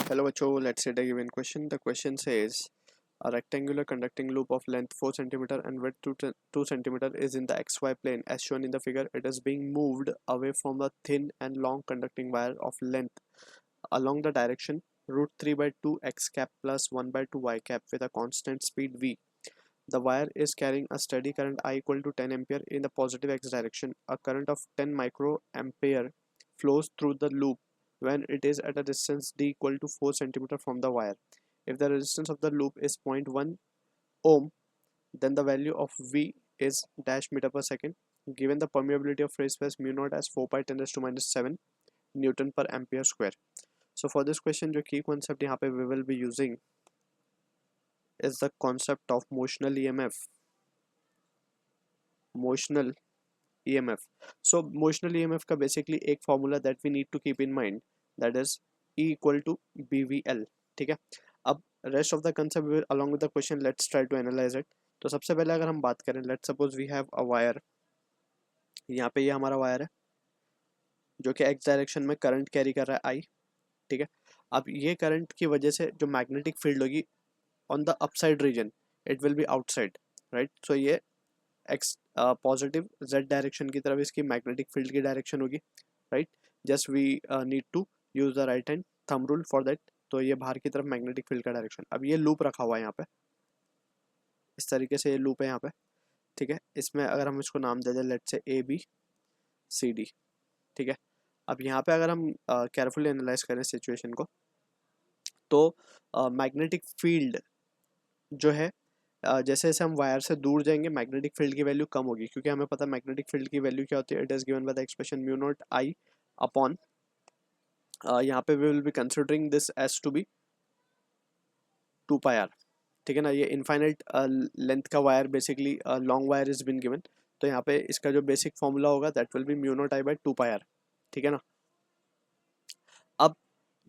Hello बच्चों, let's say the given question. The question says a rectangular conducting loop of length 4 cm and width 2 cm is in the xy plane as shown in the figure. It is being moved away from the thin and long conducting wire of length along the direction root 3 by 2 x cap plus 1 by 2 y cap with a constant speed v. The wire is carrying a steady current I equal to 10 ampere in the positive x direction. A current of 10 microampere flows through the loop when it is at a distance d equal to 4 cm from the wire. If the resistance of the loop is 0.1 ohm, then the value of V is dash meter per second. Given the permeability of free space mu naught as 4 pi 10 raised to minus 7 Newton per ampere square. So for this question, जो key concept यहाँ पे we will be using is the concept of motional EMF. Motional EMF. So motional EMF का basically एक formula that we need to keep in mind, that is E equal to BVL. ठीक है, अब rest of the concept will, along with the question, let's try to analyze it. तो सबसे पहले अगर हम बात करें, let's suppose we have a wire. यहाँ पे ये हमारा वायर है जो कि x डायरेक्शन में करंट कैरी कर रहा है I. ठीक है, अब ये करंट की वजह से जो मैग्नेटिक फील्ड होगी on the upside region it will be outside, right. So ये एक्स पॉजिटिव जेड डायरेक्शन की तरफ इसकी मैग्नेटिक फील्ड की डायरेक्शन होगी, right. Just we need to use the right hand thumb rule for that. तो ये बाहर की तरफ मैग्नेटिक फील्ड का डायरेक्शन. अब ये लूप रखा हुआ है यहाँ पे, इस तरीके से ये लूप है यहाँ पे. ठीक है, इसमें अगर हम इसको नाम दे दें let's say A B C D. ठीक है, अब यहाँ पे अगर हम केयरफुली एनालाइज करें सिचुएशन को, तो मैग्नेटिक फील्ड जो है जैसे जैसे हम वायर से दूर जाएंगे मैग्नेटिक फील्ड की वैल्यू कम होगी, क्योंकि हमें पता है मैग्नेटिक फील्ड की वैल्यू क्या होती है. It is given by the expression mu naught i upon, यहाँ पे we will be considering this as to be 2 pi r. ठीक है ना, ये इनफाइनाइट लेंथ का wire, basically long wire is been given. तो यहाँ पे इसका जो बेसिक फॉर्मूला होगा that will be mu naught I by 2 pi r. ठीक है ना. अब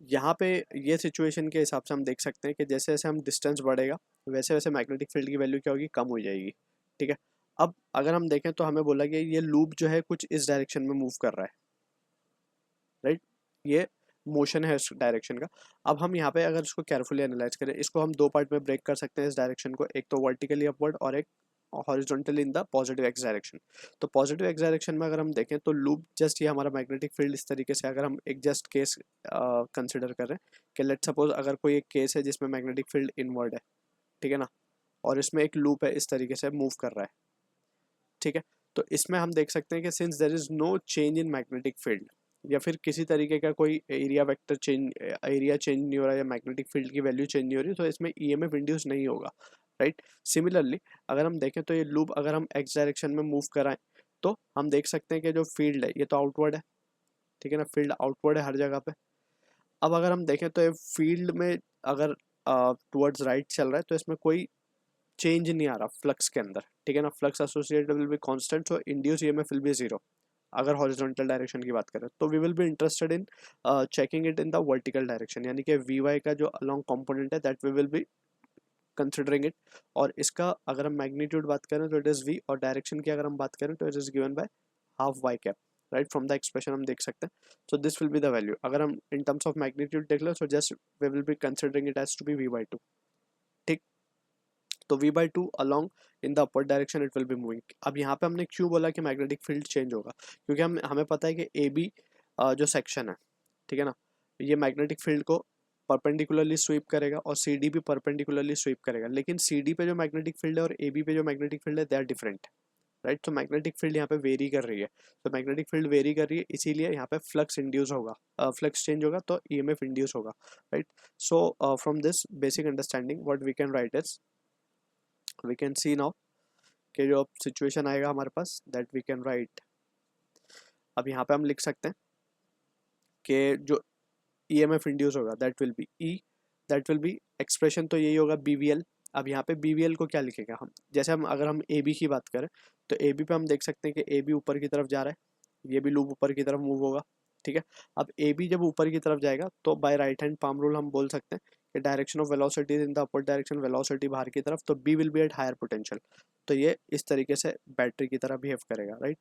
यहाँ पे ये सिचुएशन के हिसाब से हम देख सकते हैं कि जैसे जैसे हम डिस्टेंस बढ़ेगा वैसे वैसे मैग्नेटिक फील्ड की वैल्यू क्या होगी, कम हो जाएगी. ठीक है, अब अगर हम देखें तो हमें बोला गया ये लूप जो है कुछ इस डायरेक्शन में मूव कर रहा है, राइट. ये मोशन है इस डायरेक्शन का. अब हम यहाँ पे अगर इसको केयरफुली एनालाइज करें, इसको हम दो पार्ट में ब्रेक कर सकते हैं इस डायरेक्शन को, एक तो वर्टिकली अपवर्ड और एक horizontally in the positive x direction. तो पॉजिटिव एक्स डायरेक्शन में अगर हम देखें तो लूप जस्ट ये हमारा मैग्नेटिक फील्ड इस तरीके से, अगर हम एक जस्ट केस कंसिडर कर रहे हैं कि लेट सपोज अगर कोई एक केस है जिसमें मैग्नेटिक फील्ड इनवर्ड है, ठीक है ना, और इसमें एक लूप है इस तरीके से मूव कर रहा है. ठीक है, तो इसमें हम देख सकते हैं कि since there is no change in magnetic field, या फिर किसी तरीके का कोई area vector change, area change नहीं हो रहा है या मैग्नेटिक फील्ड की वैल्यू चेंज नहीं हो रही, तो इसमें ईएमएफ इंड्यूस नहीं होगा, राइट. सिमिलरली अगर हम देखें तो ये लूप अगर हम एक्स डायरेक्शन में मूव कराएं तो हम देख सकते हैं कि जो फील्ड है ये तो आउटवर्ड है. ठीक है ना, फील्ड आउटवर्ड है हर जगह पे. अब अगर हम देखें तो ये फील्ड में अगर टुवर्ड्स राइट चल रहा है तो इसमें कोई चेंज नहीं आ रहा फ्लक्स के अंदर. ठीक है ना, flux associated will be constant, so induce EMF will be zero. अगर हॉरिजॉन्टल डायरेक्शन की बात करें तो we will be interested in checking it in the vertical direction, यानी कि वी वाई का जो अलोंग कंपोनेंट है that we will be considering it. और इसका अगर हम मैग्नीट्यूड बात करें तो इट इज वी, और डायरेक्शन की अगर हम बात करें तो it is given bye half Y cap, right. From the expression हम देख सकते हैं. So this will be the value. अगर हम इन टर्म्स ऑफ मैग्नीट्यूड देख लो so just we will be considering it as to be V by 2. ठीक, तो v by 2 along in the upper direction it will be moving. अब यहाँ पे हमने क्यों बोला कि मैग्नेटिक फील्ड चेंज होगा, क्योंकि हमें पता है कि ए बी जो सेक्शन है, ठीक है ना, ये मैग्नेटिक फील्ड को परपेंडिकुलरली स्वीप करेगा और सी डी भी परपेंडिकुलरली स्वीप करेगा. लेकिन सी डी पे जो मैग्नेटिक फील्ड है और ए बी पे जो मैग्नेटिक फील्ड है दे आर डिफरेंट, राइट. तो मैग्नेटिक फील्ड यहाँ पे वेरी कर रही है, तो मैग्नेटिक फील्ड वेरी कर रही है इसीलिए यहाँ पे फ्लक्स इंड्यूस होगा, फ्लक्स चेंज होगा तो ईएमएफ इंड्यूस होगा, right. So from this basic understanding what we can write is, we can see now कि जो अब सिचुएशन आएगा हमारे पास दैट वी कैन राइट. अब यहाँ पे हम लिख सकते हैं कि जो ईएमएफ इंड्यूस होगा that will be E, that will be expression तो यही होगा बीवीएल. अब यहाँ पे बीवीएल को क्या लिखेगा हम, जैसे हम अगर हम ए बी की बात करें तो ए बी पे हम देख सकते हैं कि ए बी ऊपर की तरफ जा रहा है, ये भी लूप ऊपर की तरफ मूव होगा. ठीक है, अब ए बी जब ऊपर की तरफ जाएगा तो by right hand palm rule हम बोल सकते हैं कि direction of velocity in the upper direction, velocity बाहर की तरफ, तो B will be at higher potential. तो ये इस तरीके से बैटरी की तरह बिहेव करेगा, राइट.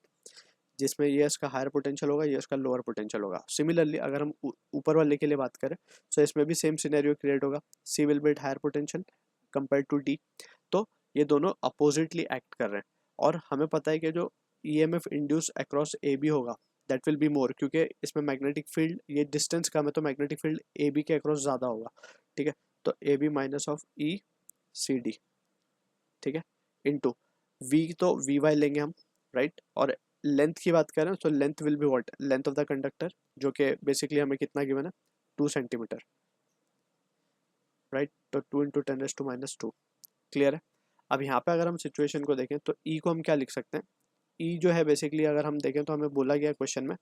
जिसमें ये इसका हायर पोटेंशियल होगा, ये इसका लोअर पोटेंशियल होगा। सिमिलरली अगर हम ऊपर वाले के लिए बात करें, सो इसमें भी सेम सिनेरियो क्रिएट होगा, C will be at higher potential compare to D. तो ये दोनों अपोजिटली एक्ट कर रहे हैं, और हमें पता है कि जो EMF induce across A B होगा दैट विल बी मोर, क्योंकि इसमें मैग्नेटिक फील्ड, ये डिस्टेंस कम है तो मैग्नेटिक फील्ड ए बी के अक्रॉस ज़्यादा होगा, ठीक है। तो A B minus of E C D, ठीक है, इनटू वी, तो वी वाई लेंगे हम, राइट। और लेंथ की बात करें तो length will be what, length of the conductor, जो कि बेसिकली हमें कितना गिवन है, 2 सेंटीमीटर, राइट। तो 2 इंटू 10⁻², क्लियर है। अब यहाँ पे अगर हम सिचुएशन को देखें तो ई को हम क्या लिख सकते हैं, ई जो है बेसिकली अगर हम देखें तो हमें बोला गया क्वेश्चन में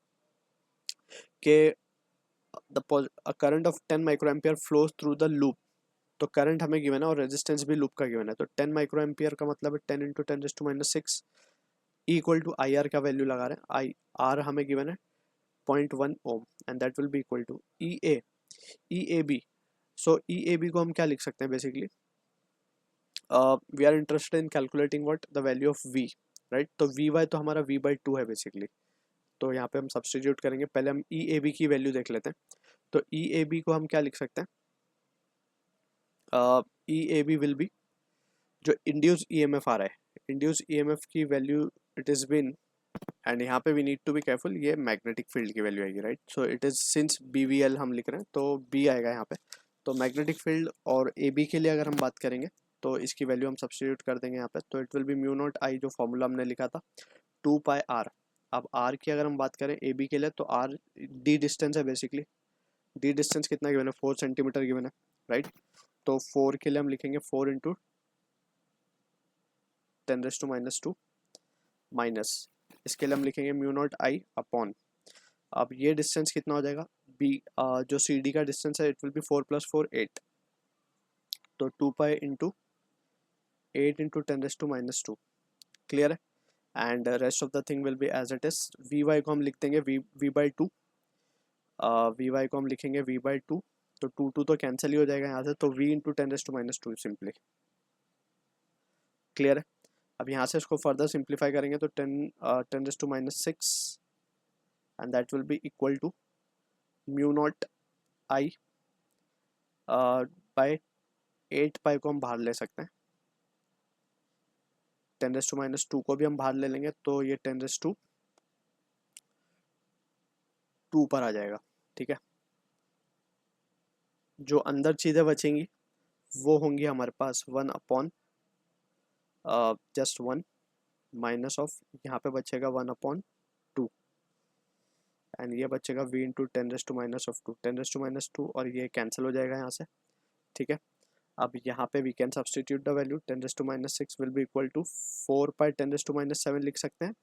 कि the current of 10 micro ampere flows through the loop. तो करंट हमें गिवन है और रेजिस्टेंस भी लूप का गिवन है, तो 10 माइक्रो एम्पियर का मतलब है 10 into 10⁻⁶, equal to I R का वैल्यू लगा रहे हैं, आई आर हमें गिवन है 0.1 ohm, and that will be equal to E A B. So E A B को हम क्या लिख सकते हैं basically, we are interested in calculating what the value of V, right. तो वी वाई तो हमारा v/2 है बेसिकली, तो यहाँ पे हम सब्सटीट्यूट करेंगे। पहले हम ई ए बी की वैल्यू देख लेते हैं, तो ई ए बी को हम क्या लिख सकते हैं, E A B will be जो इंड्यूस ई एम एफ आ रहा है, इंड्यूस ई एम एफ की value it is been, and यहाँ पे we need to be careful, ये मैग्नेटिक फील्ड की वैल्यू आएगी, right. So it is since B V L हम लिख रहे हैं तो बी आएगा यहाँ पे। तो मैग्नेटिक फील्ड और ए बी के लिए अगर हम बात करेंगे तो इसकी वैल्यू हम सब्सटीट्यूट कर देंगे यहाँ पे, तो it will be mu naught I, जो फॉर्मूला हमने लिखा था 2πr। अब r की अगर हम बात करें ए बी के लिए तो r डी डिस्टेंस है बेसिकली, डी डिस्टेंस कितना गिवन है, 4 सेंटीमीटर गिवन है, राइट। तो 4 के लिए हम लिखेंगे 4 इंटू 10⁻² माइनस, इसके लिए हम लिखेंगे म्यू नॉट आई अपॉन, अब ये डिस्टेंस कितना हो जाएगा, बी जो सी डी का डिस्टेंस है इट विल बी 4 + 4 8, तो 2π इंटू 8 इंटू 10⁻², क्लियर है। And rest of the thing will be as it is. V Y को हम लिख देंगे v/2, वी वाई को हम लिखेंगे v/2, तो 2 तो कैंसिल ही हो जाएगा यहाँ से, तो v इंटू 10⁻² सिंपली, क्लियर है। अब यहाँ से इसको फर्दर सिंप्लीफाई करेंगे तो 10⁻6 and that will be equal to mu naught I by 8π को हम बाहर ले सकते हैं, 10⁻² को भी हम बाहर ले लेंगे तो ये 10⁻² पर आ जाएगा, ठीक है। जो अंदर चीज़ें बचेंगी वो होंगी हमारे पास 1 अपॉन जस्ट 1 माइनस ऑफ, यहाँ पे बचेगा 1/2, एंड ये बचेगा v इंटू 10⁻², 10⁻², और ये कैंसिल हो जाएगा यहाँ से, ठीक है। अब यहाँ पे we can substitute the value, 10⁻6 will be equal to 4π 10⁻7 लिख सकते हैं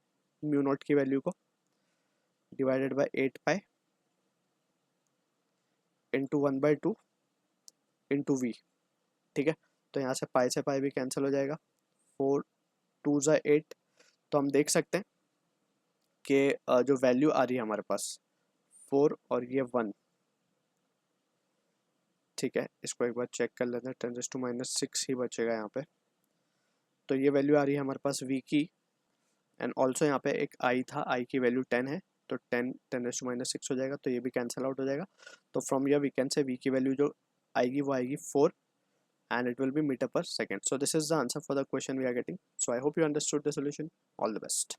म्यू नॉट की वैल्यू को, divided by 8π into 1/2 into V, ठीक है। तो यहाँ से पाई से पाई भी कैंसिल हो जाएगा, 4 2 ज़ा 8, तो हम देख सकते हैं कि जो वैल्यू आ रही है हमारे पास 4 और ये 1, ठीक है। इसको एक बार चेक कर लेते हैं, 10⁻6 ही बचेगा यहाँ पे, तो ये वैल्यू आ रही है हमारे पास v की, एंड ऑल्सो यहाँ पे एक i था, i की वैल्यू 10 है, तो 10⁻6 हो जाएगा, तो ये भी कैंसिल आउट हो जाएगा। तो from here we can say v की वैल्यू जो आएगी वो आएगी 4, and it will be meter per second. So this is the answer for the question we are getting. So I hope you understood the solution. All the best.